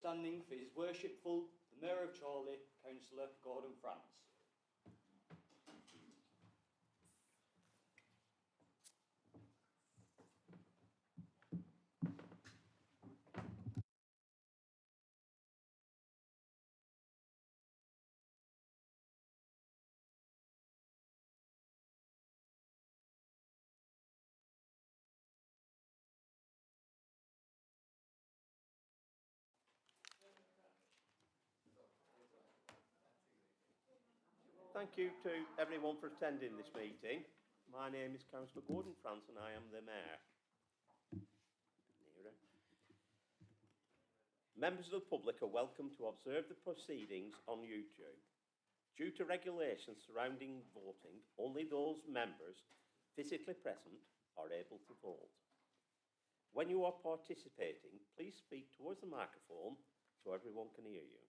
Standing for His Worshipful, the Mayor of Chorley, Councillor Gordon France. Thank you to everyone for attending this meeting. My name is Councillor Gordon France and I am the Mayor. Nearer. Members of the public are welcome to observe the proceedings on YouTube. Due to regulations surrounding voting, only those members physically present are able to vote. When you are participating, please speak towards the microphone so everyone can hear you.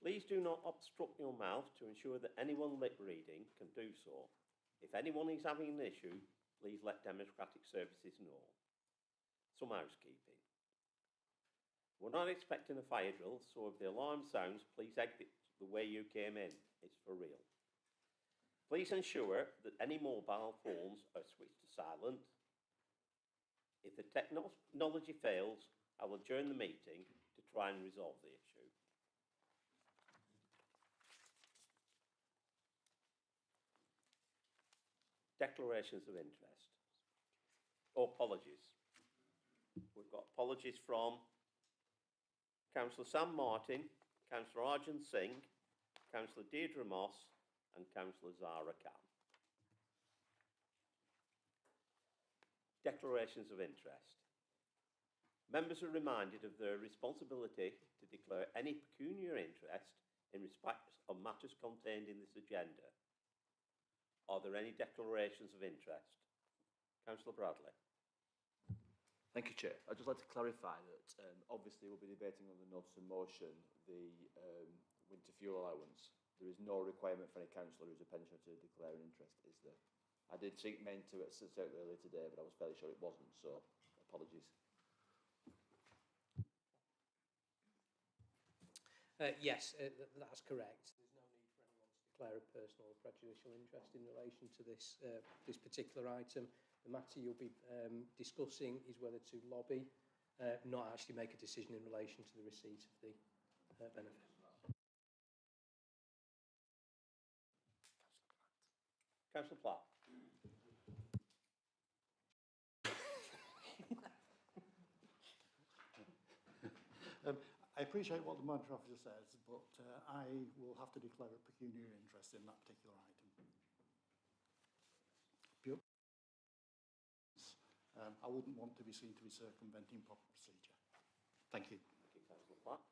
Please do not obstruct your mouth to ensure that anyone lip reading can do so. If anyone is having an issue, please let Democratic Services know. Some housekeeping. We're not expecting a fire drill, so if the alarm sounds, please exit the way you came in. It's for real. Please ensure that any mobile phones are switched to silent. If the technology fails, I will adjourn the meeting to try and resolve the issue. Declarations of interest. Oh, apologies. We've got apologies from Councillor Sam Martin, Councillor Arjun Singh, Councillor Deirdre Moss and Councillor Zara Khan. Declarations of interest. Members are reminded of their responsibility to declare any pecuniary interest in respect of matters contained in this agenda. Are there any declarations of interest? Councillor Bradley. Thank you, Chair. I'd just like to clarify that obviously we'll be debating on the notice of motion the winter fuel allowance. There is no requirement for any councillor who's a pensioner to declare an interest, is there? I did think meant to it earlier today, but I was fairly sure it wasn't, so apologies. Yes, that's correct. There's no need for anyone to declare a personal or prejudicial interest in relation to this particular item. The matter you'll be discussing is whether to lobby, not actually make a decision in relation to the receipt of the benefit. Councillor Platt. I appreciate what the monitor officer says, but I will have to declare a pecuniary interest in that particular item. I wouldn't want to be seen to be circumventing proper procedure. Thank you. Thank you, Councillor Platt.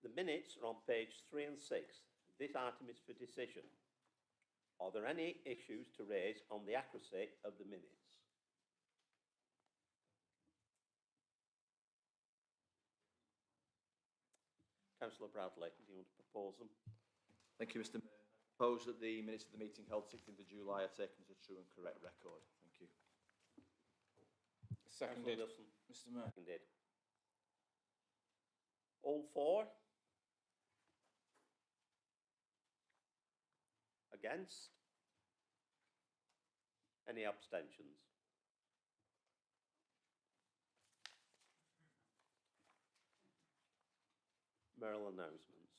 The minutes are on page 3 and 6. This item is for decision. Are there any issues to raise on the accuracy of the minutes? Councillor Bradley, do you want to propose them? Thank you, Mr. Mayor. I propose that the minutes of the meeting held 16th of July are taken as a true and correct record. Thank you. Seconded. Mr. Mayor. Seconded. All for? Against? Any abstentions? Mayoral announcements.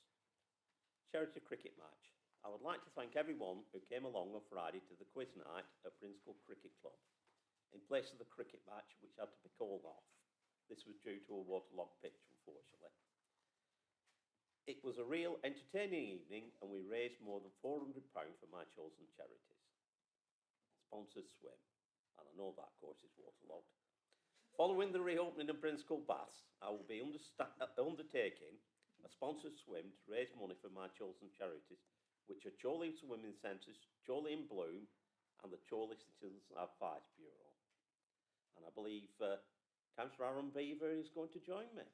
Charity cricket match. I would like to thank everyone who came along on Friday to the quiz night at Brinscoll Cricket Club, in place of the cricket match which had to be called off. This was due to a waterlogged pitch, unfortunately. It was a real entertaining evening and we raised more than £400 for my chosen charities. Sponsors swim, and I know that course is waterlogged. Following the reopening of Brinscoll Baths, I will be undertaking a sponsored swim to raise money for my chosen charities, which are Chorley Swimming Centres, Chorley in Bloom, and the Chorley Citizens Advice Bureau. And I believe Councillor Aaron Beaver is going to join me.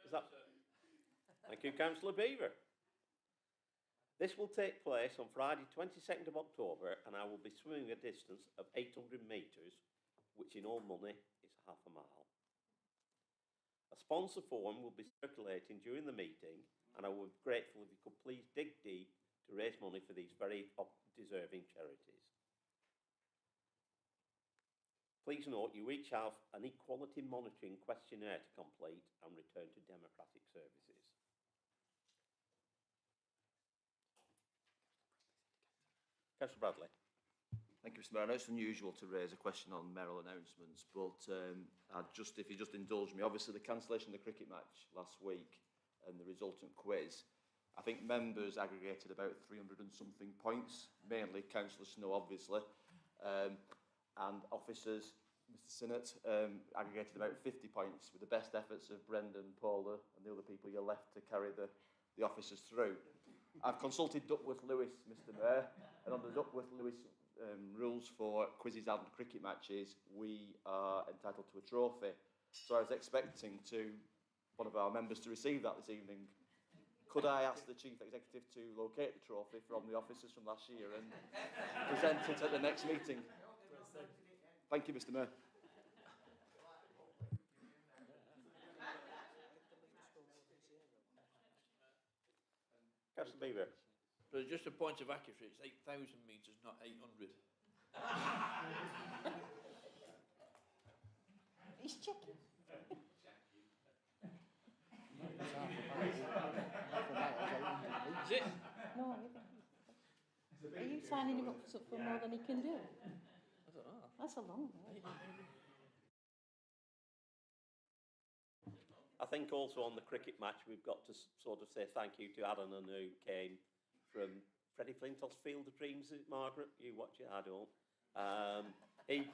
Is that? Thank you, Councillor Beaver. This will take place on Friday 22nd of October and I will be swimming a distance of 800 metres, which in all money is half a mile. A sponsor form will be circulating during the meeting and I would be grateful if you could please dig deep to raise money for these very deserving charities. Please note you each have an equality monitoring questionnaire to complete and return to democratic services. Councillor Bradley. Thank you, Mr. Mayor. I know it's unusual to raise a question on mayoral announcements, but if you just indulge me, obviously the cancellation of the cricket match last week and the resultant quiz, I think members aggregated about 300 and something points, mainly Councillor Snow, obviously, and officers, Mr. Sinnott, aggregated about 50 points with the best efforts of Brendan, Paula and the other people you left to carry the officers through. I've consulted Duckworth Lewis, Mr. Mayor, and on the Duckworth Lewis rules for quizzes and cricket matches, we are entitled to a trophy. So I was expecting one of our members to receive that this evening. Could I ask the Chief Executive to locate the trophy from the officers from last year and present it at the next meeting? Thank you, Mr. Mayor. Councillor Beaver. But just a point of accuracy, it's 8,000 metres, not 800. He's checking. Is it? No, are you signing him up for more than he can do? I don't know. That's a long way. I think also on the cricket match we've got to sort of say thank you to Alan who came from Freddie Flintoff's Field of Dreams. Is it, Margaret? You watch it, I don't. He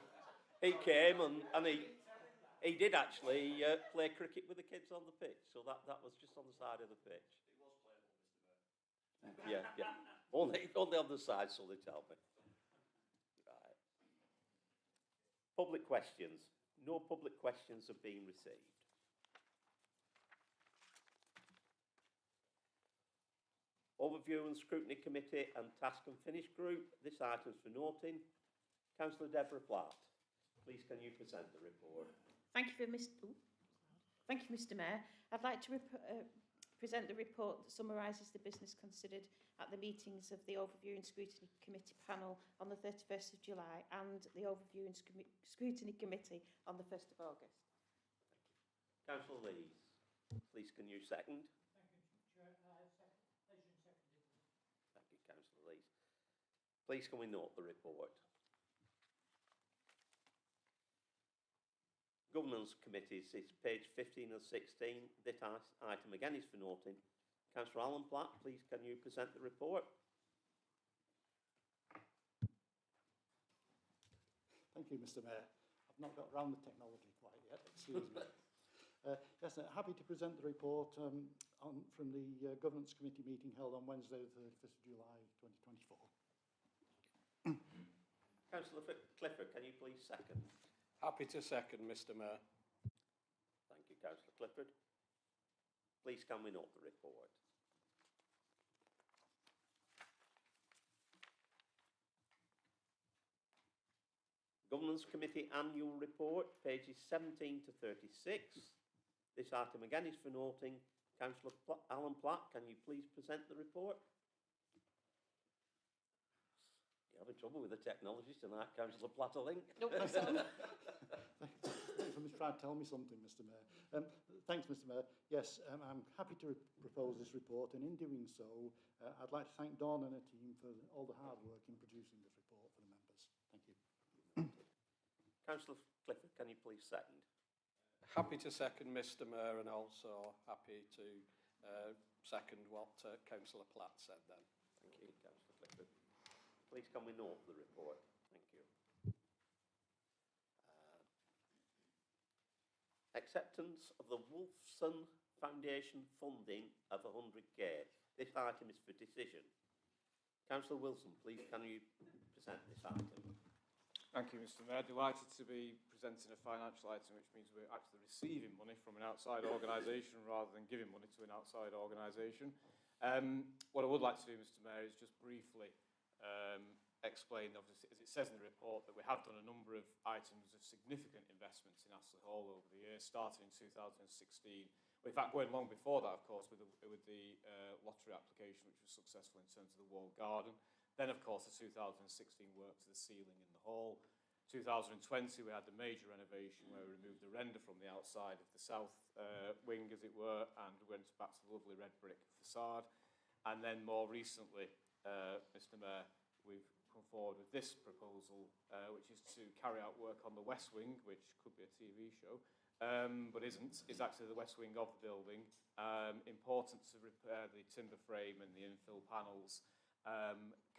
came and he did actually play cricket with the kids on the pitch, so that was just on the side of the pitch. It was playable, Mr. Mayor. Yeah. Only on the side, so they tell me. Right. Public questions. No public questions have been received. Overview and Scrutiny Committee and Task and Finish Group. This item's for noting. Councillor Deborah Platt, please can you present the report? Thank you, Mr. Mayor. I'd like to present the report that summarises the business considered at the meetings of the Overview and Scrutiny Committee panel on the 31st of July and the Overview and Scrutiny Committee on the 1st of August. Councillor Lees, please can you second? Thank you, Councillor Lees. Please can we note the report? Governance Committees is page 15 and 16. This item again is for noting. Councillor Alan Platt, please can you present the report? Thank you, Mr. Mayor. I've not got round the technology quite yet, excuse me. Yes, happy to present the report from the Governance Committee meeting held on Wednesday, the 31st of July 2024. Councillor Clifford, can you please second? Happy to second, Mr. Mayor. Thank you, Councillor Clifford. Please can we note the report? Governance Committee Annual Report, pages 17 to 36. This item again is for noting. Councillor Alan Platt, can you please present the report? You're having trouble with the technology tonight, Councillor Platt, I think. Nope, that's all. Somebody's trying to tell me something, Mr. Mayor. Thanks, Mr. Mayor. Yes, I'm happy to propose this report, and in doing so, I'd like to thank Dawn and her team for all the hard work in producing this report for the members. Thank you. Councillor Clifford, can you please second? Happy to second, Mr. Mayor, and also happy to second what Councillor Platt said then. Thank you, Councillor Clifford. Please can we note the report? Thank you. Acceptance of the Wolfson Foundation funding of 100k. This item is for decision. Councillor Wilson, please can you present this item? Thank you, Mr. Mayor. Delighted to be presenting a financial item, which means we're actually receiving money from an outside organisation rather than giving money to an outside organisation. What I would like to do, Mr Mayor, is just briefly explain, obviously, as it says in the report, that we have done a number of items of significant investments in Astley Hall over the years, starting in 2016. Well, in fact, going long before that, of course, with the lottery application, which was successful in terms of the walled garden. Then, of course, the 2016 work to the ceiling in the hall. 2020, we had the major renovation where we removed the render from the outside of the south wing, as it were, and went back to the lovely red brick facade. And then more recently, Mr Mayor, we've come forward with this proposal, which is to carry out work on the west wing, which could be a TV show, but isn't, is actually the west wing of the building. Important to repair the timber frame and the infill panels.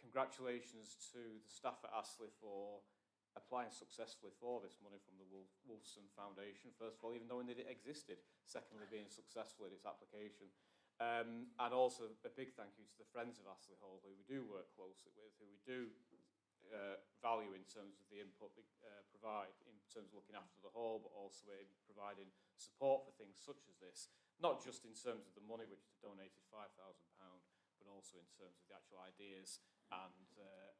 Congratulations to the staff at Astley for applying successfully for this money from the Wolfson Foundation, first of all, even knowing that it existed, secondly being successful in its application. And also a big thank you to the Friends of Astley Hall, who we do work closely with, who we do value in terms of the input they provide, in terms of looking after the hall, but also in providing support for things such as this, not just in terms of the money, which they donated £5,000, but also in terms of the actual ideas and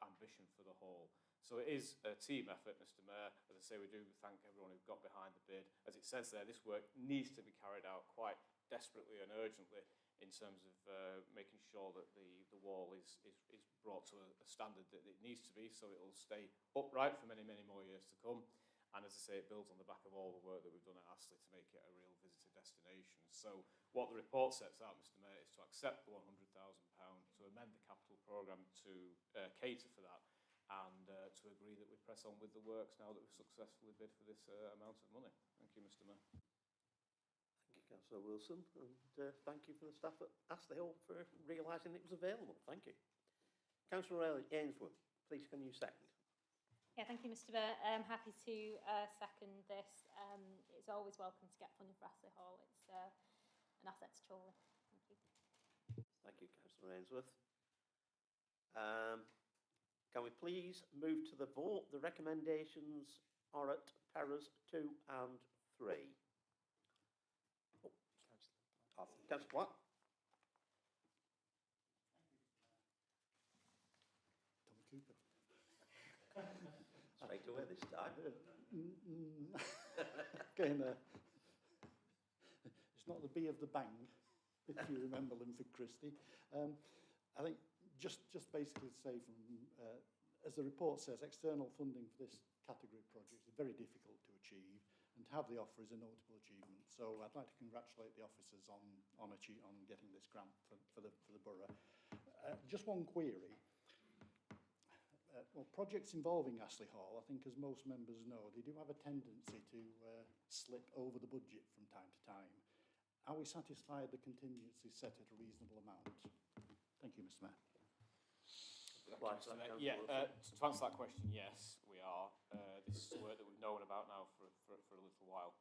ambition for the hall. So it is a team effort, Mr Mayor. As I say, we do thank everyone who got behind the bid. As it says there, this work needs to be carried out quite desperately and urgently in terms of making sure that the wall is brought to a standard that it needs to be, so it will stay upright for many, many more years to come. And as I say, it builds on the back of all the work that we've done at Astley to make it a real visitor destination. So what the report sets out, Mr Mayor, is to accept the £100,000, to amend the capital programme to cater for that, and to agree that we press on with the works now that we've successfully bid for this amount of money. Thank you, Mr Mayor. Thank you, Councillor Wilson, and thank you for the staff at Astley Hall for realising it was available. Thank you. Councillor Ainsworth, please can you second? Yeah, thank you, Mr Mayor. I'm happy to second this. It's always welcome to get funding for Astley Hall. It's an asset to Chorley. Thank you. Thank you, Councillor Ainsworth. Can we please move to the vote? The recommendations are at paras 2 and 3. Oh, Councillor Platt. Tommy Cooper. Straight away this time. Again, it's not the B of the bang, if you remember Linford Christie. I think just basically to say from, as the report says, external funding for this category of projects is very difficult to achieve, and to have the offer is a notable achievement. So I'd like to congratulate the officers on getting this grant for the borough. Just one query. Well, projects involving Astley Hall, I think as most members know, they do have a tendency to slip over the budget from time to time. Are we satisfied the contingency set at a reasonable amount? Thank you, Mr Mayor. Yeah, to answer that question, yes, we are. This is work that we've known about now for a little while.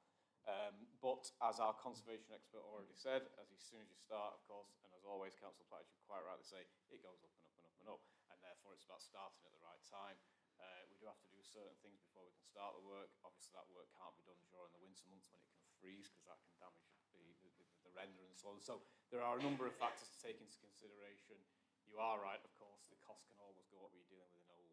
But as our conservation expert already said, as soon as you start, of course, and as always, Councillor Platt, you quite rightly say, it goes up and up and up and up, and therefore it's about starting at the right time. We do have to do certain things before we can start the work. Obviously, that work can't be done during the winter months when it can freeze, because that can damage the render and so on. So there are a number of factors to take into consideration. You are right, of course, the cost can always go up when you're dealing with an old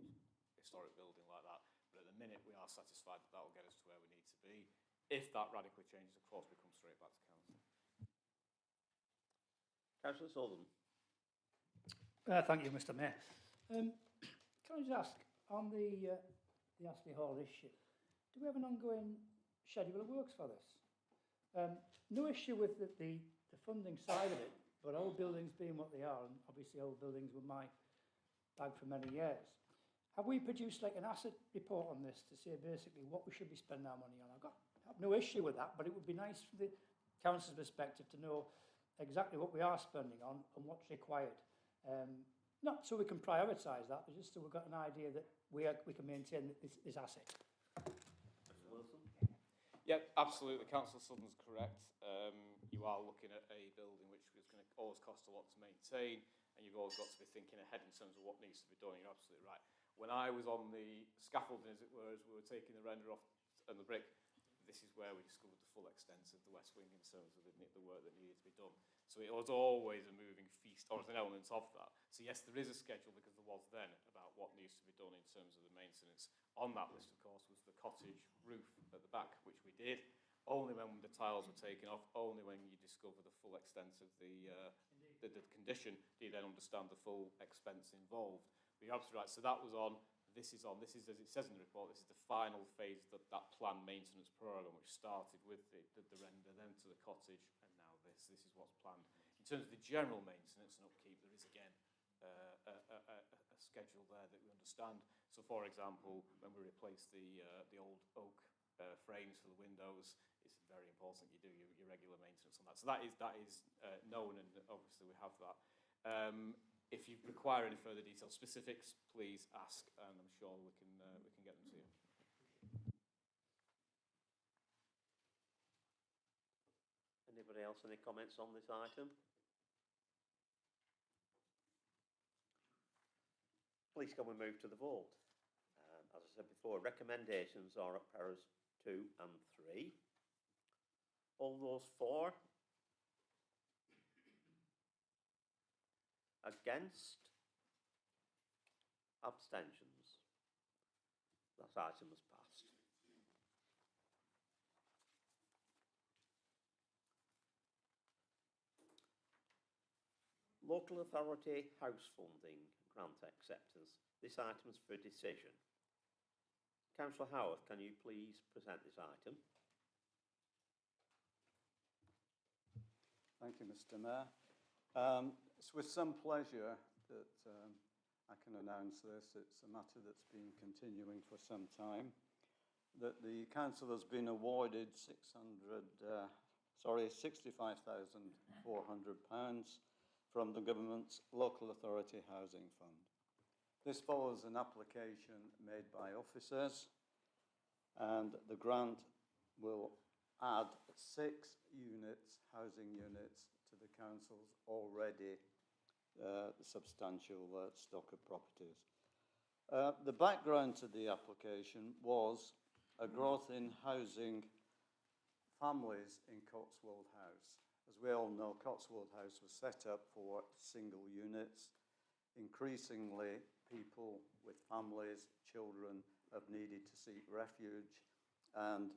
historic building like that. But at the minute, we are satisfied that that will get us to where we need to be. If that radically changes, of course, we come straight back to council. Councillor Sullivan. Thank you, Mr Mayor. Can I just ask, on the Astley Hall issue, do we have an ongoing schedule of works for this? No issue with the funding side of it, but old buildings being what they are, and obviously old buildings were my bag for many years. Have we produced like an asset report on this to say basically what we should be spending our money on? I have no issue with that, but it would be nice from the council's perspective to know exactly what we are spending on and what's required. Not so we can prioritise that, but just so we've got an idea that we can maintain this asset. Wilson. Yeah, absolutely. Councillor Sutton's correct. You are looking at a building which is going to always cost a lot to maintain, and you've always got to be thinking ahead in terms of what needs to be done. You're absolutely right. When I was on the scaffolding, as it were, as we were taking the render off and the brick, the this is where we discovered the full extent of the West Wing in terms of the work that needed to be done. So it was always a moving feast, or an element of that. So yes, there is a schedule, because there was then, about what needs to be done in terms of the maintenance. On that list, of course, was the cottage roof at the back, which we did. Only when the tiles were taken off, only when you discover the full extent of the condition, do you then understand the full expense involved. But you're absolutely right, so that was on. This is, as it says in the report, this is the final phase of that planned maintenance programme, which started with the render, then to the cottage, and now this. This is what's planned. In terms of the general maintenance and upkeep, there is again a schedule there that we understand. So, for example, when we replace the old oak frames for the windows, it's very important you do your regular maintenance on that. So that is known, and obviously we have that. If you require any further details, specifics, please ask, and I'm sure we can get them to you. Anybody else, any comments on this item? Please can we move to the vote? As I said before, recommendations are at paras 2 and 3. All those for? Against? Abstentions? That item has passed. Local Authority House Funding Grant Acceptance. This item is for decision. Councillor Howarth, can you please present this item? Thank you, Mr. Mayor. It's with some pleasure that I can announce this. It's a matter that's been continuing for some time, that the council has been awarded £65,400 from the government's Local Authority Housing Fund. This follows an application made by officers, and the grant will add 6 housing units to the council's already substantial stock of properties. The background to the application was a growth in housing families in Cotswold House. As we all know, Cotswold House was set up for single units. Increasingly, people with families, children, have needed to seek refuge, and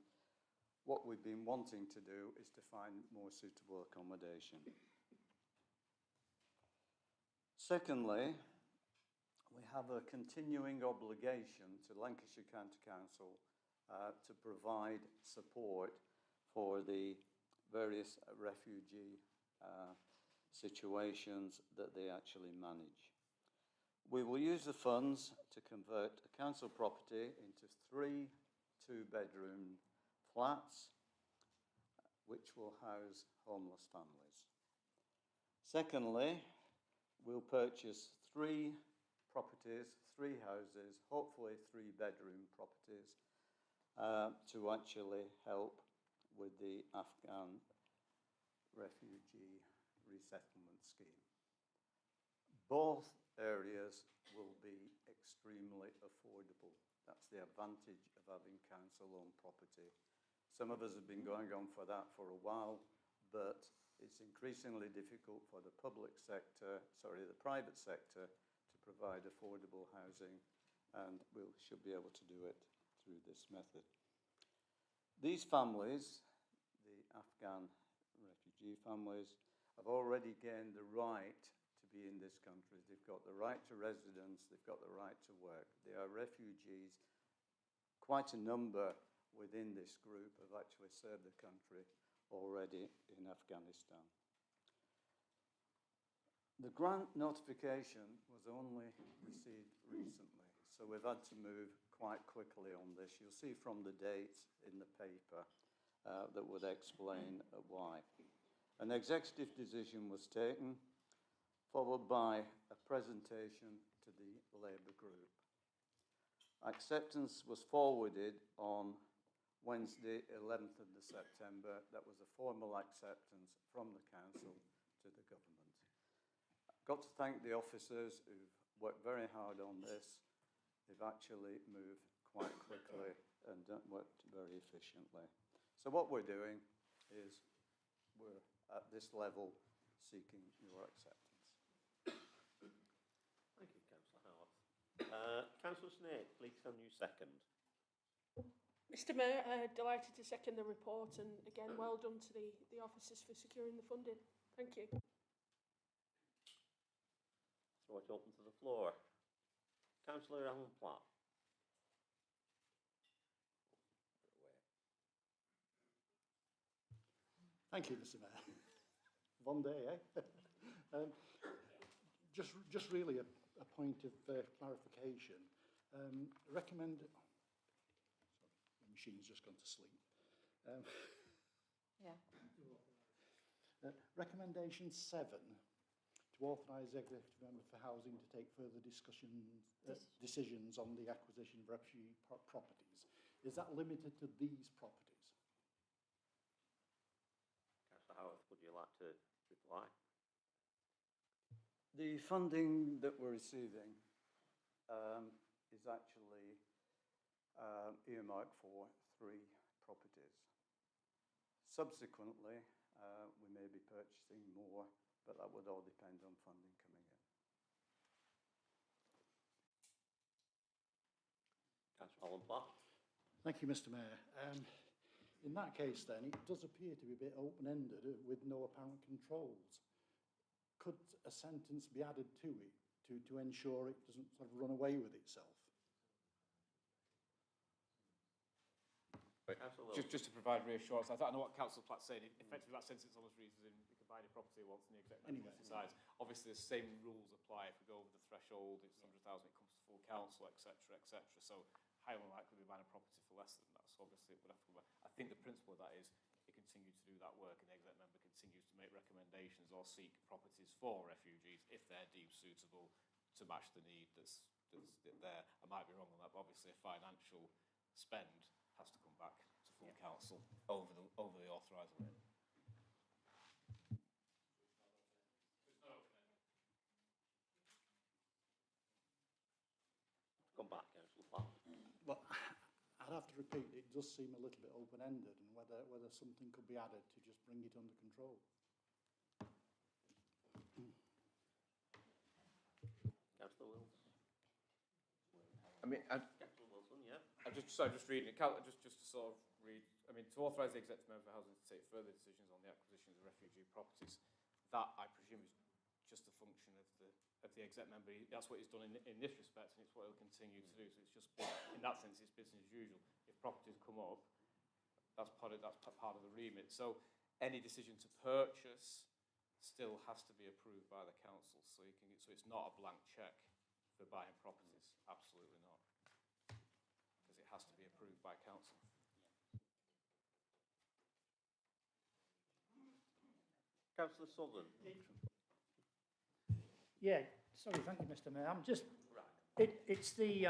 what we've been wanting to do is to find more suitable accommodation. Secondly, we have a continuing obligation to Lancashire County Council to provide support for the various refugee situations that they actually manage. We will use the funds to convert a council property into 3 two-bedroom flats, which will house homeless families. Secondly, we'll purchase 3 properties, 3 houses, hopefully 3-bedroom properties, to actually help with the Afghan refugee resettlement scheme. Both areas will be extremely affordable. That's the advantage of having council-owned property. Some of us have been going on for that for a while, but it's increasingly difficult for the private sector to provide affordable housing, and we should be able to do it through this method. These families, the Afghan refugee families, have already gained the right to be in this country. They've got the right to residence, they've got the right to work. They are refugees. Quite a number within this group have actually served the country already in Afghanistan. The grant notification was only received recently, so we've had to move quite quickly on this. You'll see from the dates in the paper that would explain why. An executive decision was taken, followed by a presentation to the Labour group. Acceptance was forwarded on Wednesday, 11th of September. That was a formal acceptance from the council to the government. I've got to thank the officers who've worked very hard on this. They've actually moved quite quickly and worked very efficiently. So what we're doing is we're at this level seeking your acceptance. Thank you, Councillor Howard. Councillor Snake, please can you second? Mr Mayor, delighted to second the report, and again, well done to the officers for securing the funding. Thank you. Throw it open to the floor. Councillor Alan Platt. Thank you, Mr Mayor. One day, eh? Just really a point of clarification. Sorry, the machine's just gone to sleep. Yeah. Recommendation 7, to authorise the Executive Member for Housing to take further decisions on the acquisition of refugee properties. Is that limited to these properties? Councillor Howard, would you like to reply? The funding that we're receiving is actually earmarked for 3 properties. Subsequently, we may be purchasing more, but that would all depend on funding coming in. Councillor Alan Platt. Thank you, Mr Mayor. In that case then, it does appear to be a bit open-ended with no apparent controls. Could a sentence be added to it to ensure it doesn't sort of run away with itself? Just to provide reassurance, I don't know what Councillor Platt's saying. Effectively, that sentence almost reads as in you can buy any property once and the executive decides. Obviously, the same rules apply if we go over the threshold. It's 100,000. It comes to full council, etc., etc. So, highly unlikely to be buying a property for less than that. So, obviously, it would have to go back. I think the principle of that is it continues to do that work, and the exec member continues to make recommendations or seek properties for refugees if they're deemed suitable to match the need that's there. I might be wrong on that, but obviously, a financial spend has to come back to full council over the authorised limit. Come back, Councillor Platt. Well, I'd have to repeat, it does seem a little bit open-ended, and whether something could be added to just bring it under control. Councillor Wills. I mean, Councillor Wilson, yeah. I'm just reading it. Just to sort of read. I mean, to authorise the executive member for housing to take further decisions on the acquisition of refugee properties. That, I presume, is just a function of the exec member. That's what he's done in this respect, and it's what he'll continue to do. So it's just, in that sense, it's business as usual. If properties come up, that's part of the remit. So any decision to purchase still has to be approved by the council. So it's not a blank cheque for buying properties. Absolutely not, because it has to be approved by council. Councillor Southern. Yeah, sorry, thank you, Mr Mayor. I'm just, Right. it's the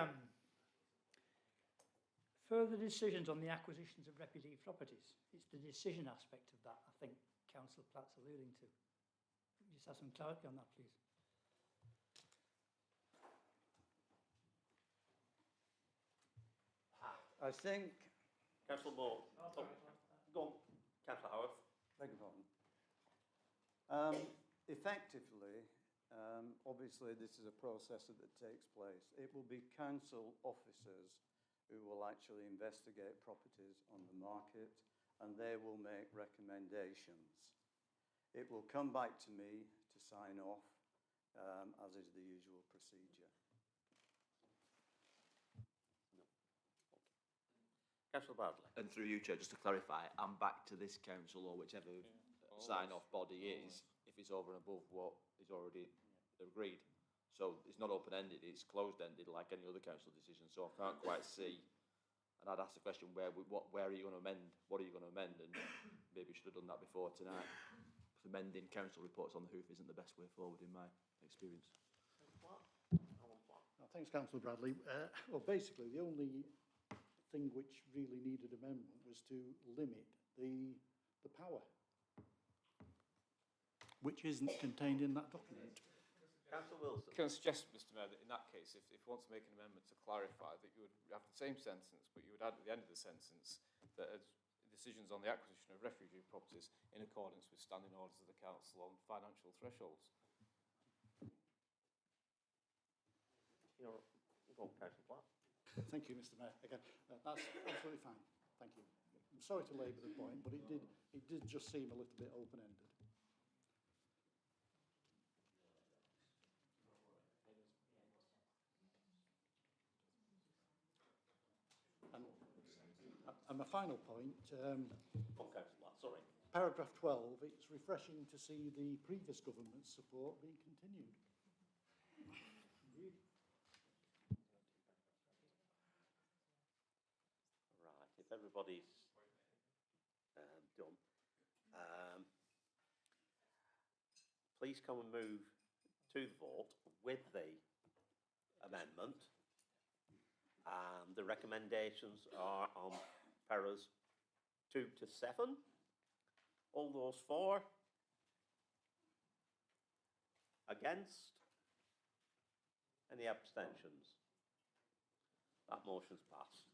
further decisions on the acquisitions of refugee properties. It's the decision aspect of that, I think Councillor Platt's alluding to. Just have some clarity on that, please. I think... Councillor Moore. Oh, go on, Councillor Howard. Beg your pardon. Effectively, obviously this is a process that takes place. It will be council officers who will actually investigate properties on the market, and they will make recommendations. It will come back to me to sign off, as is the usual procedure. Councillor Bradley. And through you, Chair, just to clarify, I'm back to this council or whichever sign-off body is, if it's over and above what is already agreed. So it's not open-ended, it's closed-ended like any other council decision. So I can't quite see, and I'd ask the question, where are you going to amend? What are you going to amend? And maybe we should have done that before tonight. Because amending council reports on the hoof isn't the best way forward in my experience. Thanks, Councillor Bradley. Well, basically, the only thing which really needed amendment was to limit the power, which isn't contained in that document. Councillor Wilson. Can I suggest, Mr Mayor, that in that case, if you want to make an amendment to clarify, that you would have the same sentence, but you would add at the end of the sentence that as the decisions on the acquisition of refugee properties in accordance with standing orders of the Council on financial thresholds. Go on, Councillor Platt. Thank you, Mr Mayor. Again, that's absolutely fine. Thank you. I'm sorry to labour the point, but it did just seem a little bit open-ended. And my final point, sorry. paragraph 12, it's refreshing to see the previous government's support being continued. Right, if everybody's done, please come and move to the vote with the amendment. The recommendations are on paras 2 to 7. All those for? Against? Any abstentions? That motion's passed.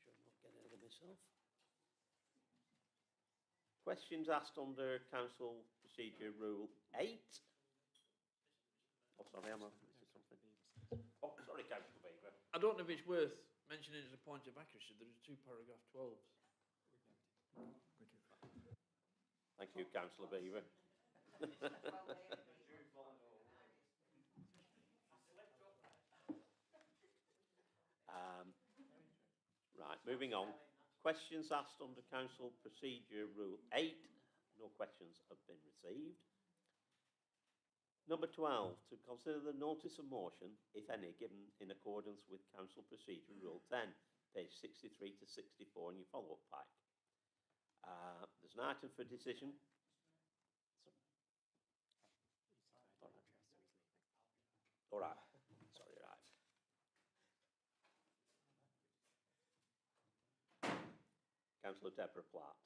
Make sure I'm not getting ahead of myself. Questions asked under Council Procedure Rule 8. Oh, sorry, am I missing something? Oh, sorry, Councillor Beaver. I don't know if it's worth mentioning as a point of accuracy, there are 2 paragraph 12s. Thank you, Councillor Beaver. Right, moving on. Questions asked under Council Procedure Rule 8. No questions have been received. Number 12, to consider the notice of motion, if any, given in accordance with Council Procedure Rule 10, page 63 to 64 in your follow-up pack. There's an item for decision. All right. Sorry, right. Councillor Deborah Platt,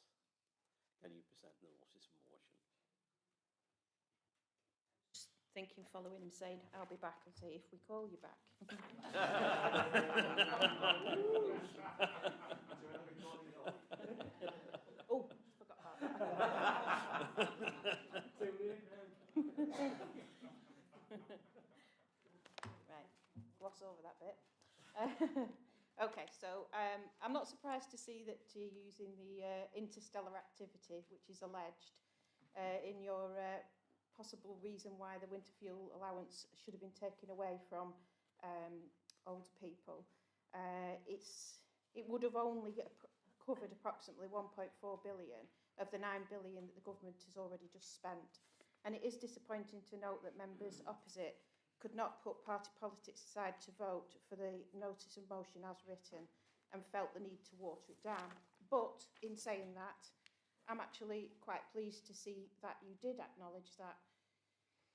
can you present the notice of motion? Just thinking, following him saying, I'll be back, and say, if we call you back. Oh, forgot about that. Right, gloss over that bit. Okay, so I'm not surprised to see that you're using the interstellar activity, which is alleged, in your possible reason why the winter fuel allowance should have been taken away from older people. It would have only covered approximately 1.4 billion of the 9 billion that the government has already just spent. And it is disappointing to note that members opposite could not put party politics aside to vote for the notice of motion as written and felt the need to water it down. But in saying that, I'm actually quite pleased to see that you did acknowledge that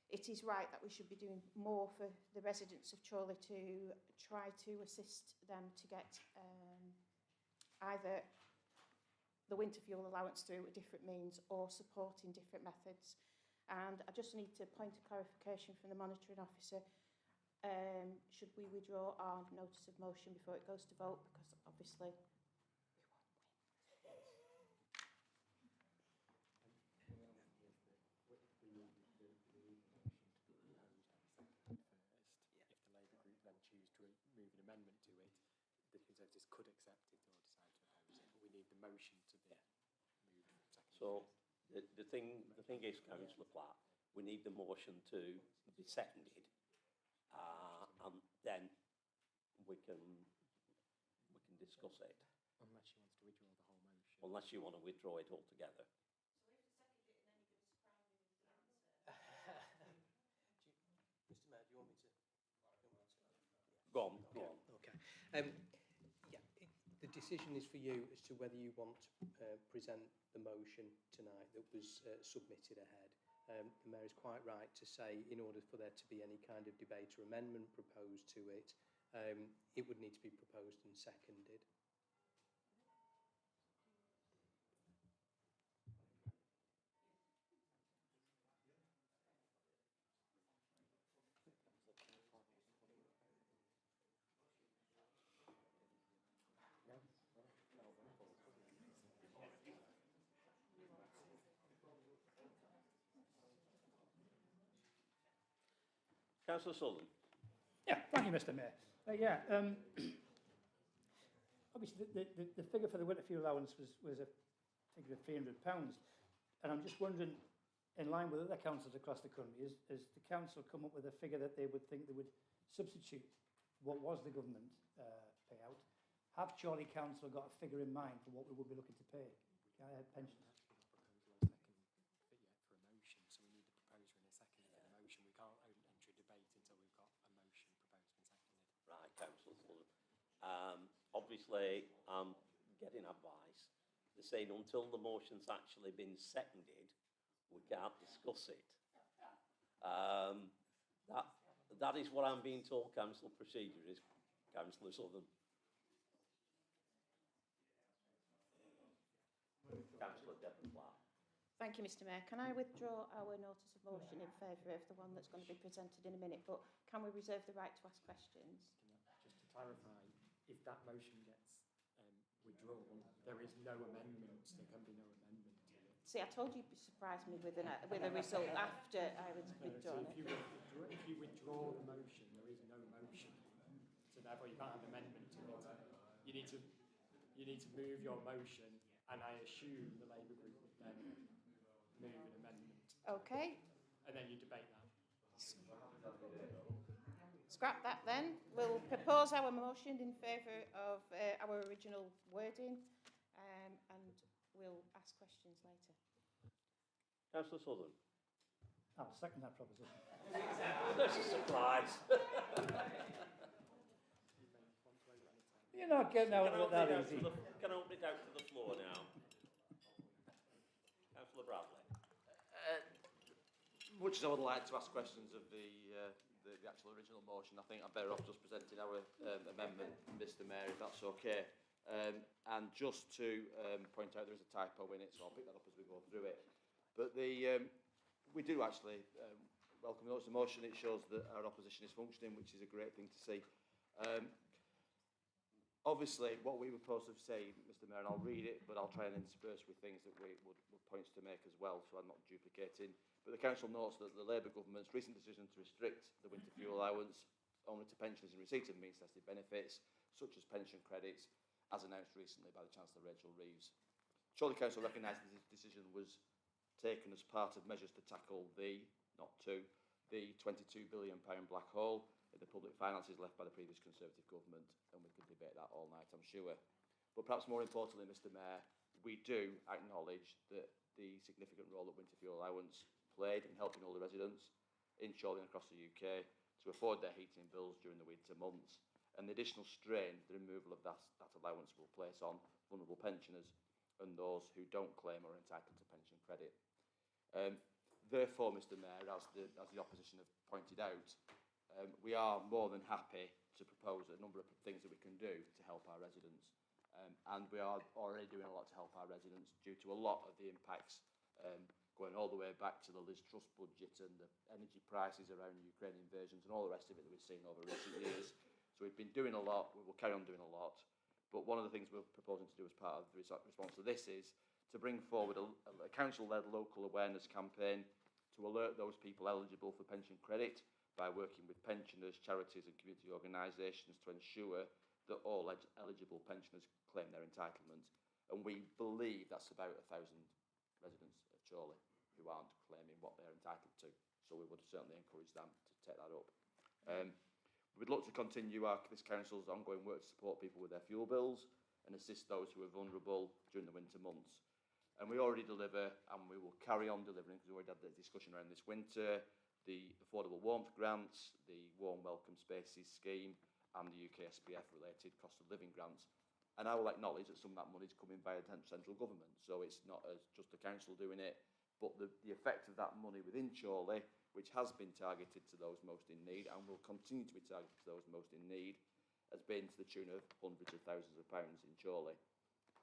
it is right that we should be doing more for the residents of Chorley to try to assist them to get either the winter fuel allowance through a different means or supporting different methods. And I just need to point a clarification from the monitoring officer. Should we withdraw our notice of motion before it goes to vote? Because obviously we won't win. If the Labour group then choose to move an amendment to it, the Conservatives could accept it or decide to oppose it. But we need the motion to be moved second. So the thing is, Councillor Platt, we need the motion to be seconded, and then we can discuss it. Unless you want to withdraw the whole motion. Unless you want to withdraw it altogether. Mr Mayor, do you want me to? Go on, go on. Okay. The decision is for you as to whether you want to present the motion tonight that was submitted ahead. The Mayor is quite right to say, in order for there to be any kind of debate or amendment proposed to it, it would need to be proposed and seconded. Councillor Sullivan. Yeah, thank you, Mr Mayor. Obviously, the figure for the winter fuel allowance was a figure of £300. And I'm just wondering, in line with other councils across the country, has the council come up with a figure that they would think they would substitute what was the government payout? Have Chorley Council got a figure in mind for what we would be looking to pay pensions? So we need the proposer and a second for the motion. We can't enter debate until we've got a motion proposed and seconded. Right, Councillor Sullivan. Obviously, I'm getting advice. They're saying until the motion's actually been seconded, we can't discuss it. That is what I'm being told council procedure is, Councillor Sullivan. Councillor Devon Platt. Thank you, Mr Mayor. Can I withdraw our notice of motion in favour of the one that's going to be presented in a minute, but can we reserve the right to ask questions? Just to clarify, if that motion gets withdrawn, there is no amendment. There can be no amendment to it. See, I told you you'd surprise me with a result after I was withdrawn. So if you withdraw the motion, there is no motion. So therefore, you can't have an amendment to it. You need to move your motion, and I assume the Labour Group would then move an amendment. Okay. And then you debate that. Scrap that then. We'll propose our motion in favour of our original wording, and we'll ask questions later. Councillor Sullivan. I'll second that proposition. That's a surprise. You're not getting out of it that easy. Can I open it out to the floor now? Councillor Bradley. Much as I would like to ask questions of the actual original motion, I think I'm better off just presenting our amendment, Mr Mayor, if that's okay. And just to point out there is a typo in it, so I'll pick that up as we go through it. But we do actually welcome the motion. It shows that our opposition is functioning, which is a great thing to see. Obviously, what we were supposed to say, Mr Mayor, and I'll read it, but I'll try and intersperse with things that we would points to make as well, so I'm not duplicating. But the Council notes that the Labour Government's recent decision to restrict the winter fuel allowance only to pensioners in receipt of means-tested benefits, such as pension credits, as announced recently by the Chancellor Rachel Reeves. Chorley Council recognised that this decision was taken as part of measures to tackle the £22 billion black hole in the public finances left by the previous Conservative government, and we could debate that all night, I'm sure. But perhaps more importantly, Mr Mayor, we do acknowledge that the significant role that winter fuel allowance played in helping all the residents in Chorley and across the UK to afford their heating bills during the winter months, and the additional strain the removal of that allowance will place on vulnerable pensioners and those who don't claim or are entitled to pension credit. Therefore, Mr Mayor, as the opposition have pointed out, we are more than happy to propose a number of things that we can do to help our residents. And we are already doing a lot to help our residents due to a lot of the impacts going all the way back to the Liz Truss budget and the energy prices around Ukraine invasions and all the rest of it that we've seen over recent years. So we've been doing a lot, we will carry on doing a lot. But one of the things we're proposing to do as part of the response to this is to bring forward a council-led local awareness campaign to alert those people eligible for pension credit by working with pensioners, charities and community organisations to ensure that all eligible pensioners claim their entitlement. And we believe that's about 1,000 residents of Chorley who aren't claiming what they're entitled to. So we would certainly encourage them to take that up. We'd look to continue this council's ongoing work to support people with their fuel bills and assist those who are vulnerable during the winter months. And we already deliver, and we will carry on delivering, because we already had the discussion around this winter, the affordable warmth grants, the warm welcome spaces scheme, and the UK SPF related cost of living grants. And I will acknowledge that some of that money is coming via central government, so it's not as just the council doing it, but the effect of that money within Chorley, which has been targeted to those most in need and will continue to be targeted to those most in need, has been to the tune of hundreds of thousands of pounds in Chorley.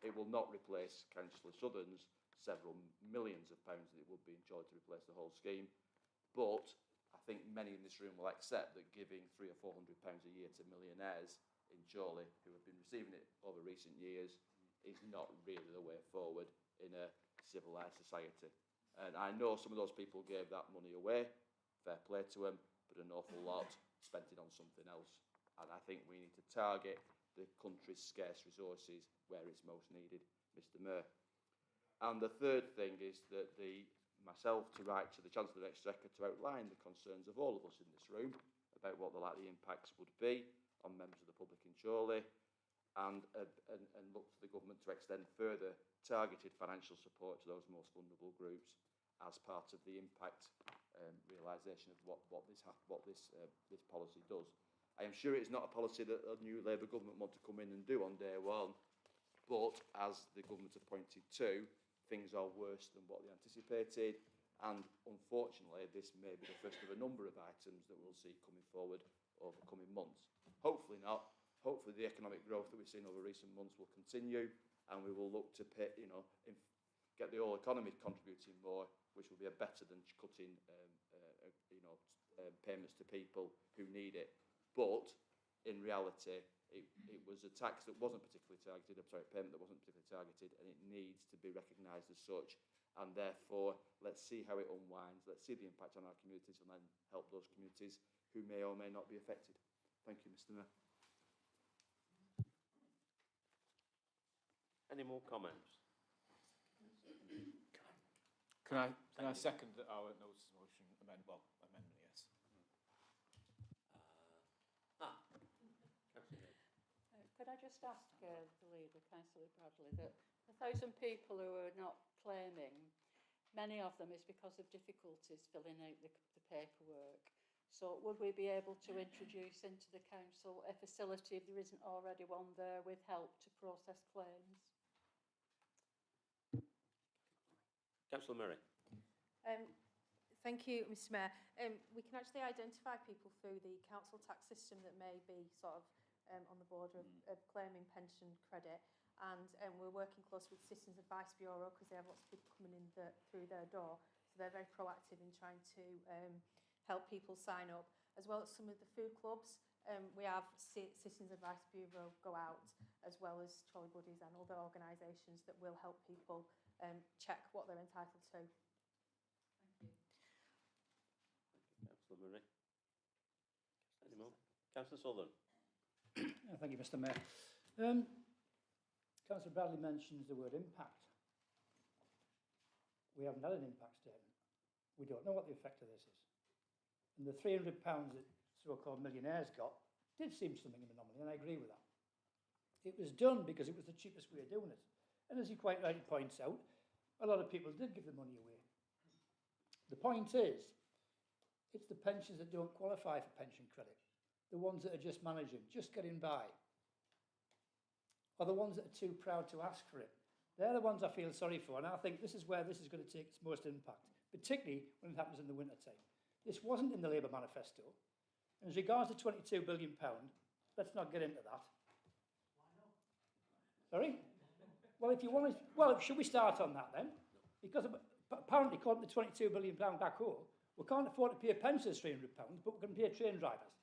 It will not replace Councillor Southern's several millions of pounds that it would be in Chorley to replace the whole scheme, but I think many in this room will accept that giving £300 or £400 a year to millionaires in Chorley who have been receiving it over recent years is not really the way forward in a civilised society. And I know some of those people gave that money away, fair play to them, but but an awful lot spent it on something else. And I think we need to target the country's scarce resources where it's most needed, Mr Mayor. And the third thing is that myself to write to the Chancellor of the Exchequer to outline the concerns of all of us in this room about what the likely impacts would be on members of the public in Chorley, and look to the government to extend further targeted financial support to those most vulnerable groups as part of the impact realisation of what this policy does. I am sure it is not a policy that a new Labour government want to come in and do on day one, but as the government have pointed to, things are worse than what they anticipated, and unfortunately this may be the first of a number of items that we'll see coming forward over coming months. Hopefully not. Hopefully the economic growth that we've seen over recent months will continue, and we will look to pay, get the whole economy contributing more, which will be better than cutting payments to people who need it. But in reality, it was a tax that wasn't particularly targeted, payment that wasn't particularly targeted, and it needs to be recognised as such. And therefore, let's see how it unwinds, let's see the impact on our communities, and then help those communities who may or may not be affected. Thank you, Mr Mayor. Any more comments? Can I second our notice motion amendment, yes. Could I just ask the leader, Councillor Bradley, that the 1,000 people who are not claiming, many of them is because of difficulties filling out the paperwork. So would we be able to introduce into the council a facility, if there isn't already one there, with help to process claims? Councillor Murray. Thank you, Mr Mayor. We can actually identify people through the council tax system that may be sort of on the border of claiming pension credit, and we're working closely with Citizens Advice Bureau because they have lots of people coming in through their door, so they're very proactive in trying to help people sign up, as well as some of the food clubs. We have Citizens Advice Bureau go out, as well as Trolley Buddies and other organisations that will help people check what they're entitled to. Thank you. Councillor Murray. Any more? Councillor Southern. Thank you, Mr Mayor. Councillor Bradley mentions the word impact. We haven't had an impact statement. We don't know what the effect of this is. And the £300 that so-called millionaires got did seem something of an anomaly, and I agree with that. It was done because it was the cheapest way of doing it. And as he quite rightly points out, a lot of people did give the money away. The point is, it's the pensions that don't qualify for pension credit, the ones that are just managing, just getting by, or the ones that are too proud to ask for it. They're the ones I feel sorry for, and I think this is where this is going to take its most impact, particularly when it happens in the winter time. This wasn't in the Labour manifesto. And as regards to £22 billion, let's not get into that. Why not? Sorry? Well, if you want to, well, should we start on that then? Because apparently, according to the £22 billion back home, we can't afford to pay pensioners £300, but we can pay train drivers.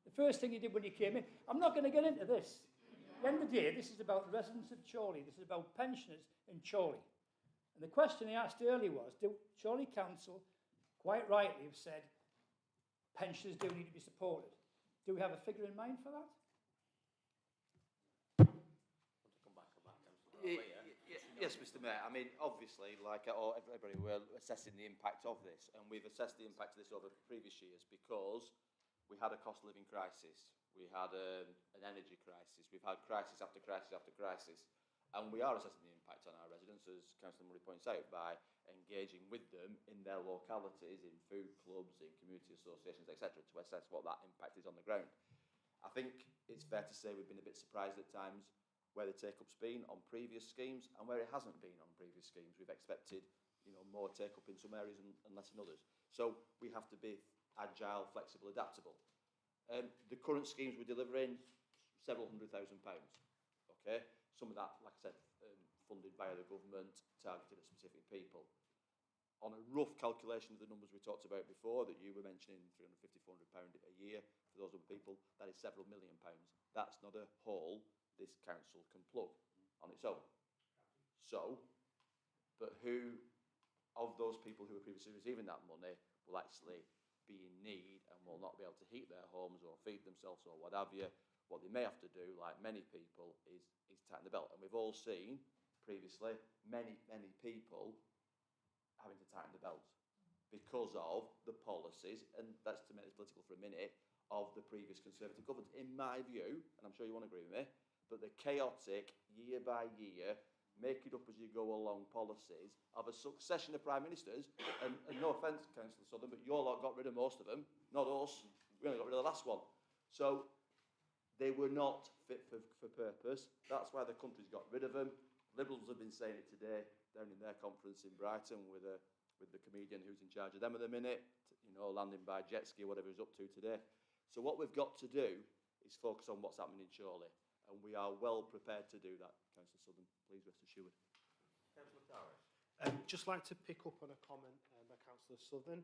The first thing you did when you came in, I'm not going to get into this. At the end of the day, this is about the residents of Chorley. This is about pensioners in Chorley. And the question I asked earlier was, do Chorley Council, quite rightly, have said pensioners do need to be supported? Do we have a figure in mind for that? Yes, Mr Mayor. I mean, obviously, like everybody, we're assessing the impact of this, and we've assessed the impact of this over previous years because we had a cost of living crisis, we had an energy crisis, we've had crisis after crisis after crisis, and we are assessing the impact on our residents, as Councillor Murray points out, by engaging with them in their localities, in food clubs, in community associations, etc., to assess what that impact is on the ground. I think it's fair to say we've been a bit surprised at times where the take-up's been on previous schemes and where it hasn't been on previous schemes. We've expected, more take-up in some areas and less in others. So we have to be agile, flexible, adaptable. The current schemes we're delivering, several £100,000. Okay, some of that, like I said, funded by the government, targeted at specific people. On a rough calculation of the numbers we talked about before, that you were mentioning, £350, £400 a year for those other people, that is several £1 million. That's not a hole this council can plug on its own. So, but who of those people who were previously receiving that money will actually be in need and will not be able to heat their homes or feed themselves or what have you, what they may have to do, like many people, is tighten the belt. And we've all seen previously many people having to tighten the belt because of the policies, and let's to make this political for a minute, of the previous Conservative government. In my view, and I'm sure you won't agree with me, but the chaotic, year by year, make it up as you go along policies of a succession of Prime Ministers, and no offence, Councillor Southern, but your lot got rid of most of them, not us. We only got rid of the last one. So they were not fit for purpose. That's why the country's got rid of them. Liberals have been saying it today down in their conference in Brighton with the comedian who's in charge of them at the minute, you know, landing by jet ski or whatever he's up to today. So what we've got to do is focus on what's happening in Chorley, and we are well prepared to do that, Councillor Southern. Please rest assured. Councillor Towers. Just like to pick up on a comment by Councillor Southern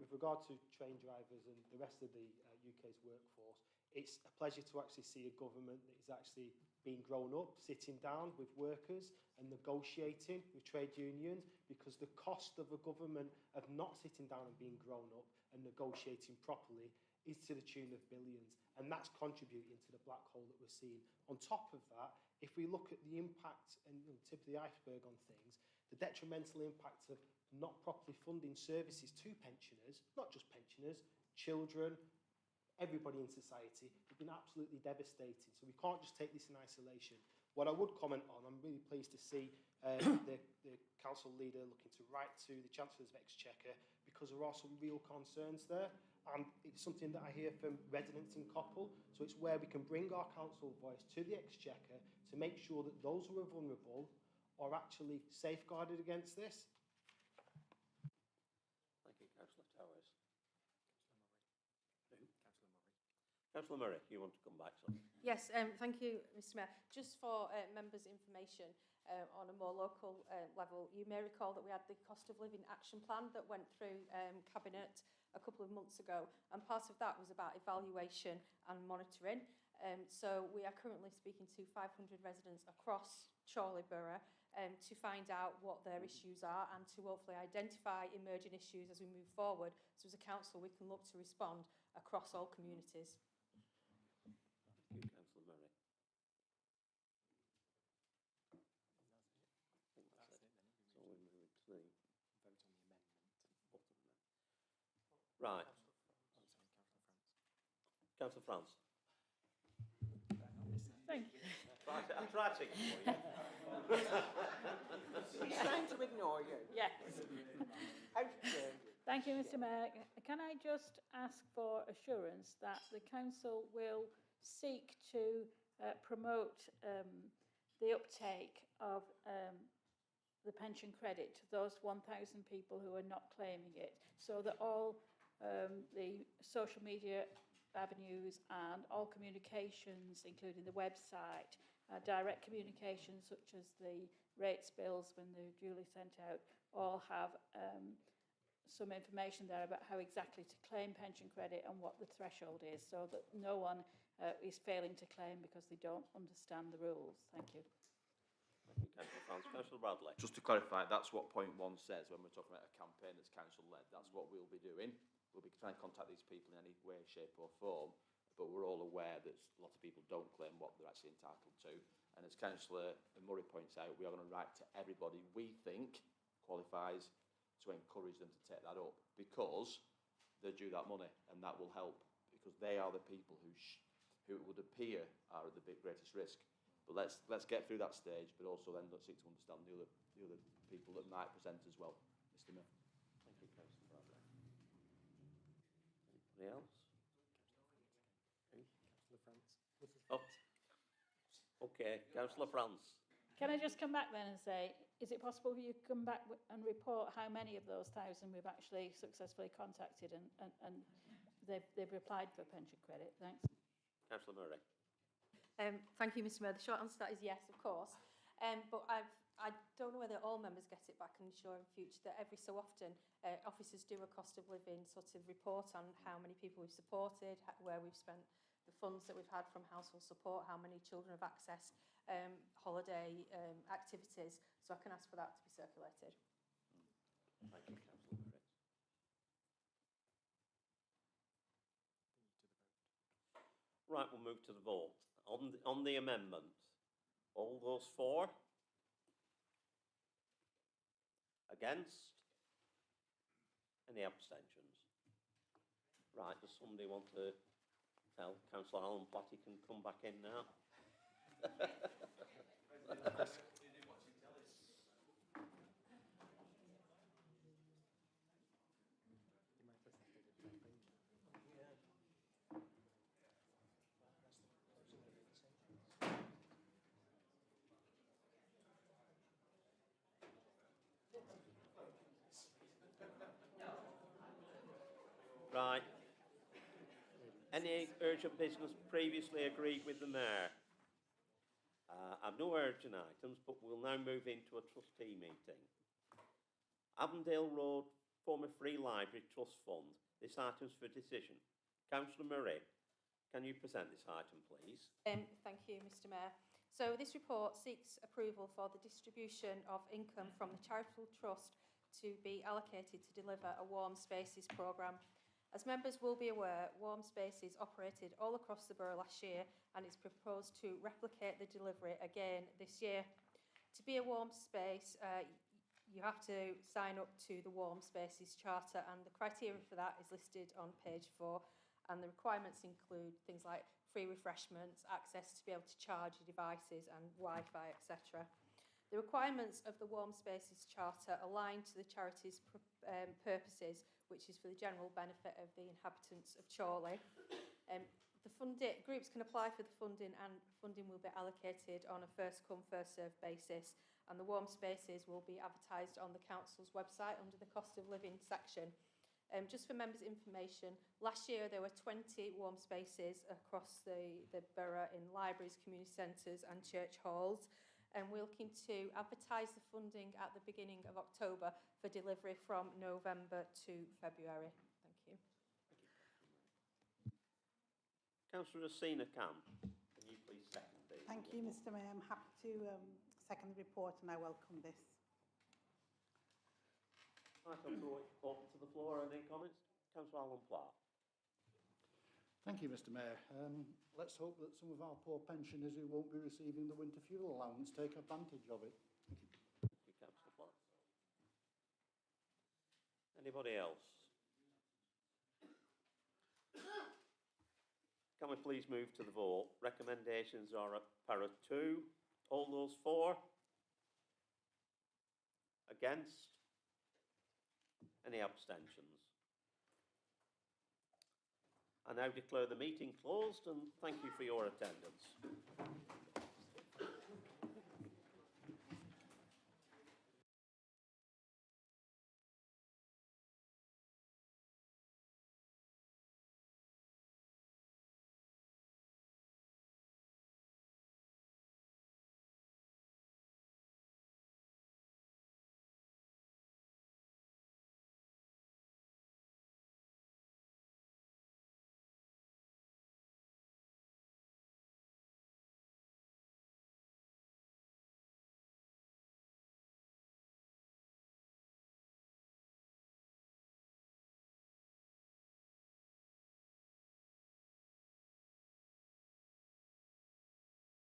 with regard to train drivers and the rest of the UK's workforce. It's a pleasure to actually see a government that is actually being grown up, sitting down with workers and negotiating with trade unions, because the cost of a government of not sitting down and being grown up and negotiating properly is to the tune of billions, and that's contributing to the black hole that we're seeing. On top of that, if we look at the impact and the tip of the iceberg on things, the detrimental impact of not properly funding services to pensioners, not just pensioners, children, everybody in society, have been absolutely devastating. So we can't just take this in isolation. What I would comment on, I'm really pleased to see the council leader looking to write to the Chancellor's of Exchequer, because there are some real concerns there. And it's something that I hear from residents in Coppell. So it's where we can bring our council voice to the Exchequer to make sure that those who are vulnerable are actually safeguarded against this. Thank you, Councillor Towers. Councillor Murray, you want to come back, sir? Yes, thank you, Mr Mayor. Just for members' information, on a more local level, you may recall that we had the cost of living action plan that went through Cabinet a couple of months ago, and part of that was about evaluation and monitoring. So we are currently speaking to 500 residents across Chorley Borough to find out what their issues are and to hopefully identify emerging issues as we move forward. So as a council, we can look to respond across all communities. Thank you, Councillor Murray. So we move to the vote on the amendment. bottom then. Right. Councillor France. Thank you. I'm trying to ignore you. He's trying to ignore you. Yes. How dare you? Thank you, Mr Mayor. Can I just ask for assurance that the council will seek to promote the uptake of the pension credit to those 1,000 people who are not claiming it, so that all the social media avenues and all communications, including the website, direct communications such as the rates bills when they're duly sent out, all have some information there about how exactly to claim pension credit and what the threshold is, so that no one is failing to claim because they don't understand the rules. Thank you. Thank you, Councillor France. Councillor Bradley. Just to clarify, that's what point 1 says when we're talking about a campaign that's council-led. That's what we'll be doing. We'll be trying to contact these people in any way, shape or form, but we're all aware that a lot of people don't claim what they're actually entitled to. And as Councillor Murray points out, we are going to write to everybody we think qualifies to encourage them to take that up, because they're due that money, and that will help, because they are the people who would appear are at the greatest risk. But let's get through that stage, but also then let's seek to understand the other people that might present as well. Mr Mayor. Thank you, Councillor Bradley. Anybody else? Councillor France. Oh, okay, Councillor France. Can I just come back then and say, is it possible for you to come back and report how many of those 1,000 we've actually successfully contacted and they've replied for pension credit? Thanks. Councillor Murray. Thank you, Mr Mayor. The short answer to that is yes, of course. But I don't know whether all members get it, but I can ensure in future that every so often officers do a cost of living sort of report on how many people we've supported, where we've spent the funds that we've had from household support, how many children have accessed holiday activities. So I can ask for that to be circulated. Thank you, Councillor Murray. Right, we'll move to the vote. On the amendment, all those for? Against? Any abstentions? Right, does somebody want to tell Councillor Alan Platt he can come back in now? Right. Any urgent business previously agreed with the Mayor? I've no urgent items, but we'll now move into a trustee meeting. Avondale Road former Free Library Trust Fund. This item's for decision. Councillor Murray, can you present this item, please? Thank you, Mr Mayor. So this report seeks approval for the distribution of income from the Charitable Trust to be allocated to deliver a Warm Spaces programme. As members will be aware, Warm Spaces operated all across the borough last year and it's proposed to replicate the delivery again this year. To be a warm space, you have to sign up to the Warm Spaces Charter, and the criteria for that is listed on page 4, and the requirements include things like free refreshments, access to be able to charge your devices and Wi-Fi, etc. The requirements of the Warm Spaces Charter align to the charity's purposes, which is for the general benefit of the inhabitants of Chorley. Groups can apply for the funding, and funding will be allocated on a first-come, first-served basis, and the Warm Spaces will be advertised on the council's website under the cost of living section. Just for members' information, last year there were 20 warm spaces across the borough in libraries, community centres and church halls. And we're looking to advertise the funding at the beginning of October for delivery from November to February. Thank you. Councillor Asina Camp, can you please second this? Thank you, Mr Mayor. I'm happy to second the report and I welcome this. Right, I'll throw it open to the floor. Any comments? Councillor Alan Platt. Thank you, Mr Mayor. Let's hope that some of our poor pensioners who won't be receiving the winter fuel allowance take advantage of it. Thank you. Thank you, Councillor Platt. Anybody else? Can we please move to the vote? Recommendations are at para 2. All those for? Against? Any abstentions? I now declare the meeting closed and thank you for your attendance.